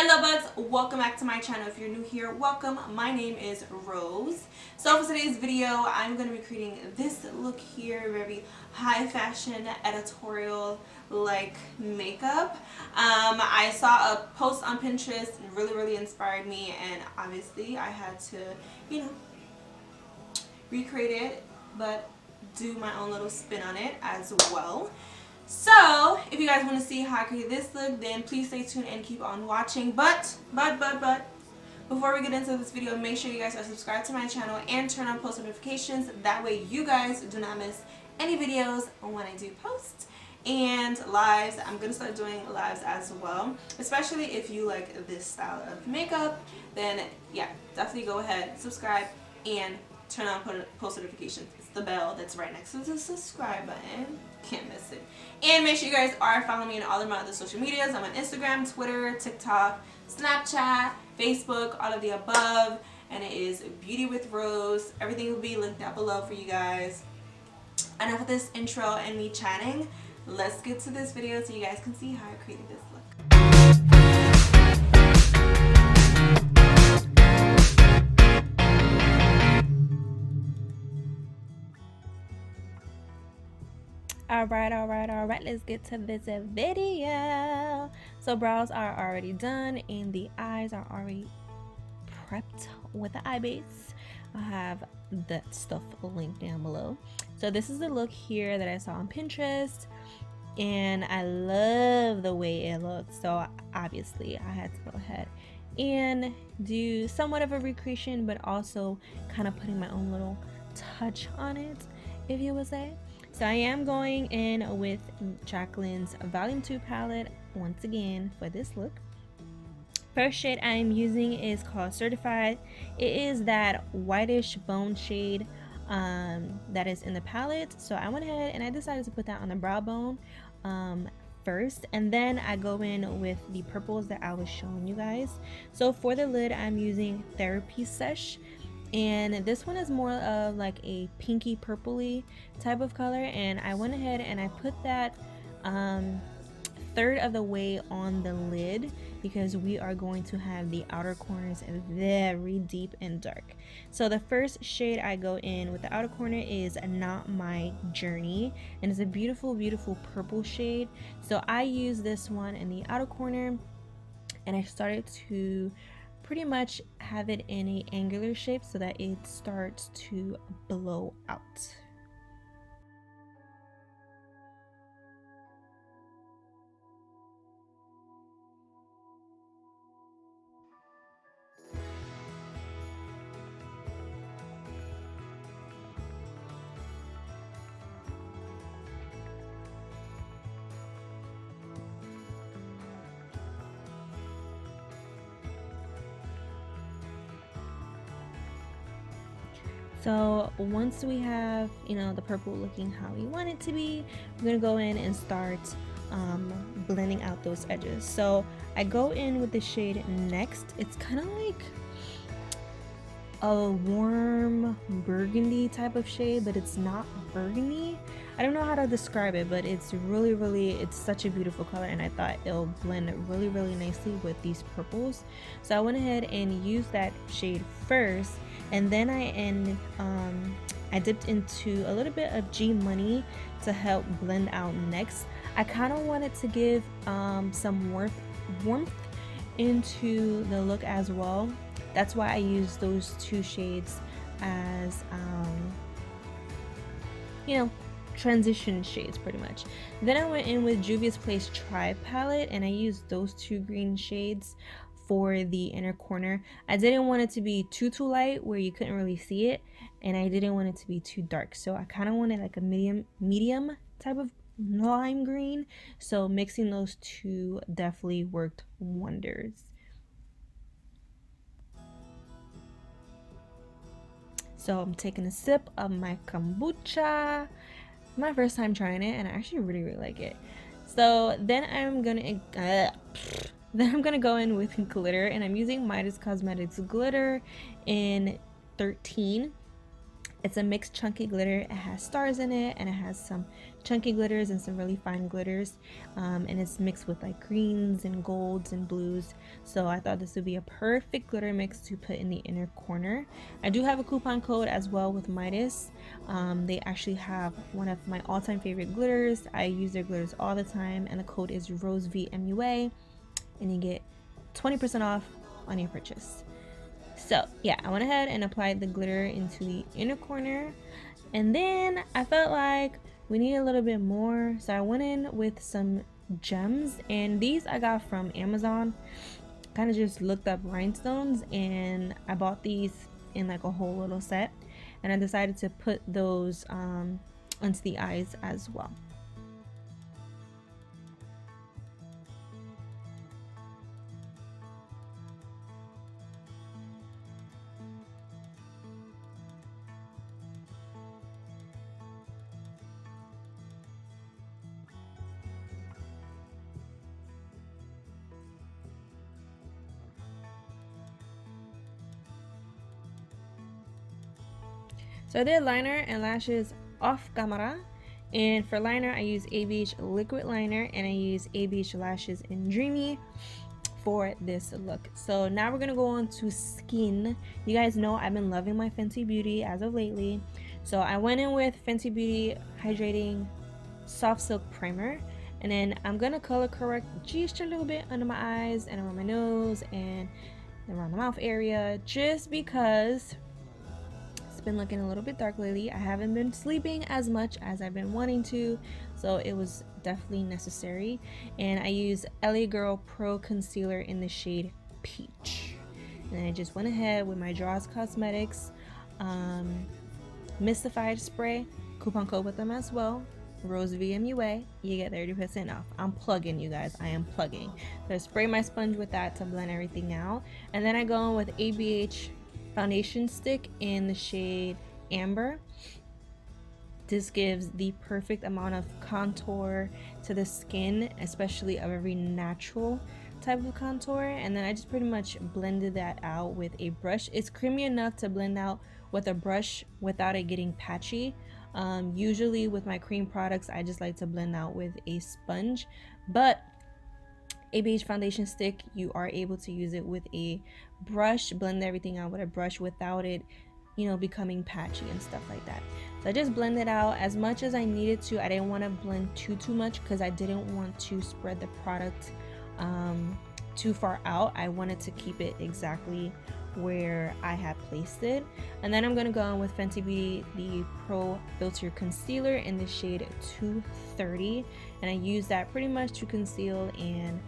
Hello buds, welcome back to my channel. If you're new here, welcome. My name is Rose. So for today's video, I'm going to be creating this look here, very high fashion editorial like makeup. I saw a post on Pinterest and really inspired me, and obviously I had to, recreate it, but do my own little spin on it as well. So if you guys want to see how I create this look, then please stay tuned and keep on watching. But before we get into this video, make sure you guys are subscribed to my channel and turn on post notifications. That way you guys do not miss any videos when I do post. And lives, I'm going to start doing lives as well. Especially if you like this style of makeup, then yeah, definitely go ahead, subscribe, and turn on post notifications. It's the bell that's right next to the subscribe button. Can't miss it. And make sure you guys are following me on all of my other social medias. I'm on Instagram, Twitter, TikTok, Snapchat, Facebook, all of the above. And it is Beauty with Rose. Everything will be linked down below for you guys. Enough of this intro and me chatting. Let's get to this video so you guys can see how I created this look. Alright, let's get to this video. So brows are already done and the eyes are already prepped with the eye base. I have that stuff linked down below. So this is the look here that I saw on Pinterest, and I love the way it looks. So obviously I had to go ahead and do somewhat of a recreation, but also kind of putting my own little touch on it, if you would say. So I am going in with Jacqueline's Volume 2 palette once again for this look. First shade I am using is called Certified. It is that whitish bone shade that is in the palette. So I went ahead and I decided to put that on the brow bone first, and then I go in with the purples that I was showing you guys. So for the lid, I'm using Therapy Sesh. And this one is more of like a pinky purpley type of color, and I went ahead and I put that third of the way on the lid because we are going to have the outer corners very deep and dark. So the first shade I go in with the outer corner is Not My Journey, and it's a beautiful purple shade. So I use this one in the outer corner, and I started to pretty much have it in a angular shape so that it starts to blow out. So once we have, the purple looking how we want it to be, we're gonna go in and start blending out those edges. So I go in with the shade Next. It's kind of like a warm burgundy type of shade, but it's not burgundy. I don't know how to describe it, but it's it's such a beautiful color, and I thought it'll blend really nicely with these purples. So I went ahead and used that shade first, and then I dipped into a little bit of G Money to help blend out Next. I kind of wanted to give some warmth into the look as well. That's why I used those two shades as transition shades pretty much. Then I went in with Juvia's Place Tribe palette, and I used those two green shades for the inner corner. I didn't want it to be too light where you couldn't really see it, and I didn't want it to be too dark, so I kind of wanted like a medium type of lime green. So mixing those two definitely worked wonders. So I'm taking a sip of my kombucha. My first time trying it, and I actually really like it. So then I'm gonna go in with glitter, and I'm using Midas Cosmetics glitter in 13. It's a mixed chunky glitter. It has stars in it, and it has some chunky glitters and some really fine glitters, and it's mixed with like greens and golds and blues. So I thought this would be a perfect glitter mix to put in the inner corner. I do have a coupon code as well with Midas. They actually have one of my all-time favorite glitters. I use their glitters all the time, and the code is ROSEVMUA, and you get 20% off on your purchase. So yeah, I went ahead and applied the glitter into the inner corner, and then I felt like we need a little bit more, so I went in with some gems, and these I got from Amazon. Kind of just looked up rhinestones, and I bought these in like a whole little set, and I decided to put those onto the eyes as well. So I did liner and lashes off camera, and for liner I use ABH liquid liner, and I use ABH lashes in Dreamy for this look. So now we're gonna go on to skin. You guys know I've been loving my Fenty Beauty as of lately, so I went in with Fenty Beauty Hydrating Soft Silk Primer, and then I'm gonna color correct just a little bit under my eyes and around my nose and around the mouth area, just because it's been looking a little bit dark lately. I haven't been sleeping as much as I've been wanting to, so it was definitely necessary. And I use LA Girl Pro Concealer in the shade Peach, and I just went ahead with my Gerard Cosmetics Mystified Spray, coupon code with them as well, ROSEVMUA. You get 30% off. I'm plugging, you guys. I am plugging. So I spray my sponge with that to blend everything out, and then I go in with ABH foundation stick in the shade Amber. This gives the perfect amount of contour to the skin, especially a very natural type of contour. And then I just pretty much blended that out with a brush. It's creamy enough to blend out with a brush without it getting patchy. Usually with my cream products, I just like to blend out with a sponge, but ABH foundation stick, you are able to use it with a brush, blend everything out with a brush without it, you know, becoming patchy and stuff like that. So I just blended out as much as I needed to. I didn't want to blend too much because I didn't want to spread the product too far out. I wanted to keep it exactly where I had placed it. And then I'm going to go on with Fenty Beauty the Pro Filter Concealer in the shade 230, and I use that pretty much to conceal and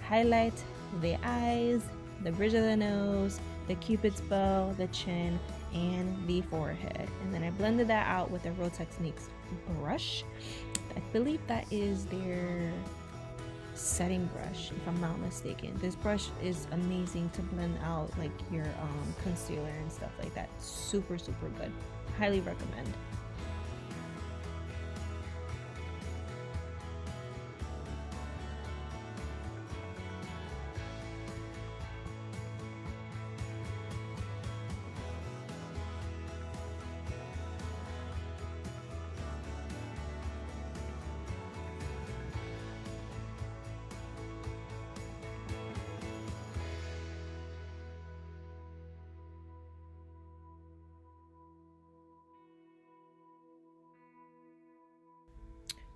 highlight the eyes, the bridge of the nose, the cupid's bow, the chin, and the forehead. And then I blended that out with a Real Techniques brush. I believe that is their setting brush, if I'm not mistaken. This brush is amazing to blend out like your concealer and stuff like that. Super good. Highly recommend.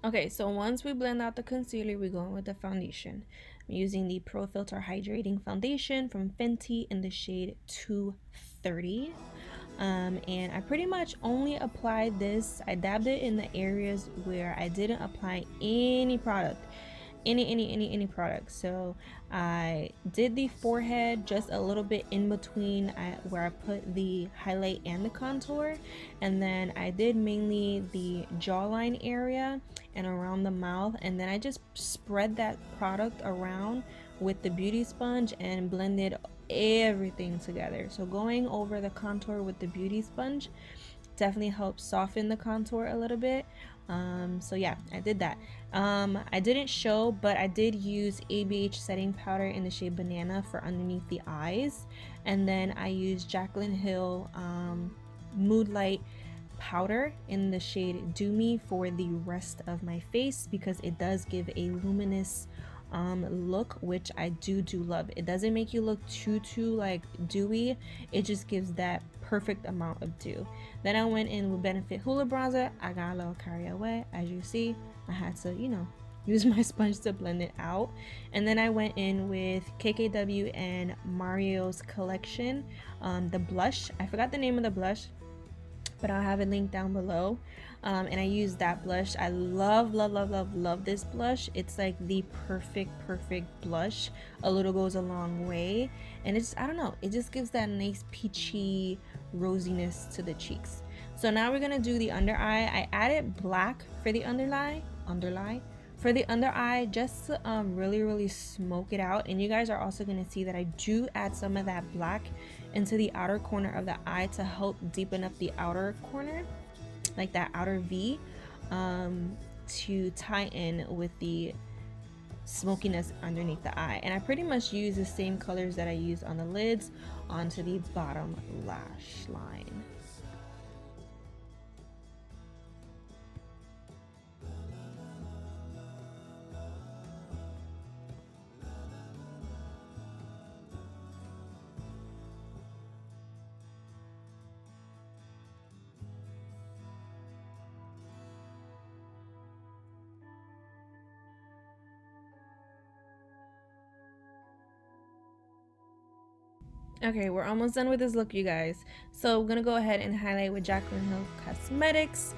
Okay, so once we blend out the concealer, we go in with the foundation. I'm using the Pro Filter Hydrating Foundation from Fenty in the shade 230. And I pretty much only applied this. I dabbed it in the areas where I didn't apply any product. Any product. So I did the forehead just a little bit in between where I put the highlight and the contour, and then I did mainly the jawline area and around the mouth, and then I just spread that product around with the beauty sponge and blended everything together. So going over the contour with the beauty sponge definitely helps soften the contour a little bit. So yeah, I did that. I didn't show, but I did use ABH setting powder in the shade Banana for underneath the eyes, and then I used Jaclyn Hill Mood Light powder in the shade Do Me for the rest of my face, because it does give a luminous look, which I do love. It doesn't make you look too like dewy, it just gives that perfect amount of dew. Then I went in with Benefit Hoola bronzer. I got a little carried away, as you see. I had to, you know, use my sponge to blend it out. And then I went in with KKW and Mario's collection, the blush. I forgot the name of the blush, but I'll have it linked down below. And I use that blush. I love this blush. It's like the perfect blush. A little goes a long way, and it's, I don't know, it just gives that nice peachy rosiness to the cheeks. So now we're gonna do the under eye. I added black for the under eye just to really smoke it out. And you guys are also going to see that I do add some of that black into the outer corner of the eye to help deepen up the outer corner, like that outer V, to tie in with the smokiness underneath the eye. And I pretty much use the same colors that I use on the lids onto the bottom lash line. Okay, we're almost done with this look, you guys. So I'm gonna go ahead and highlight with Jaclyn Hill Cosmetics,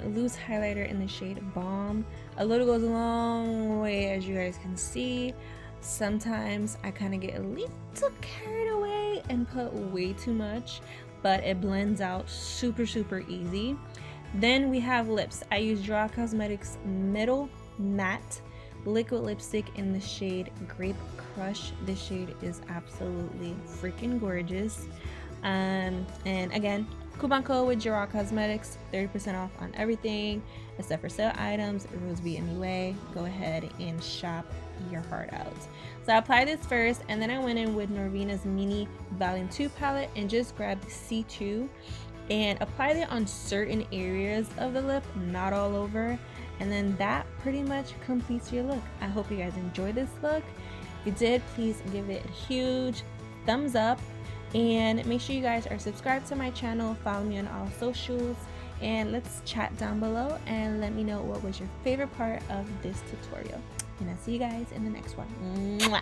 loose highlighter in the shade Balm. A little goes a long way, as you guys can see. Sometimes I kind of get a little carried away and put way too much, but it blends out super easy. Then we have lips. I use Gerard Cosmetics Middle Matte liquid lipstick in the shade Grape Crush. This shade is absolutely freaking gorgeous. And again, coupon code with Gerard Cosmetics, 30% off on everything except for sale items, ROSEVMUA anyway. Go ahead and shop your heart out. So I applied this first, and then I went in with Norvina's Mini Volume 2 palette and just grabbed C2 and applied it on certain areas of the lip, not all over. And then that pretty much completes your look. I hope you guys enjoyed this look. If you did, please give it a huge thumbs up, and make sure you guys are subscribed to my channel, follow me on all socials, and let's chat down below and let me know what was your favorite part of this tutorial. And I'll see you guys in the next one. Mwah!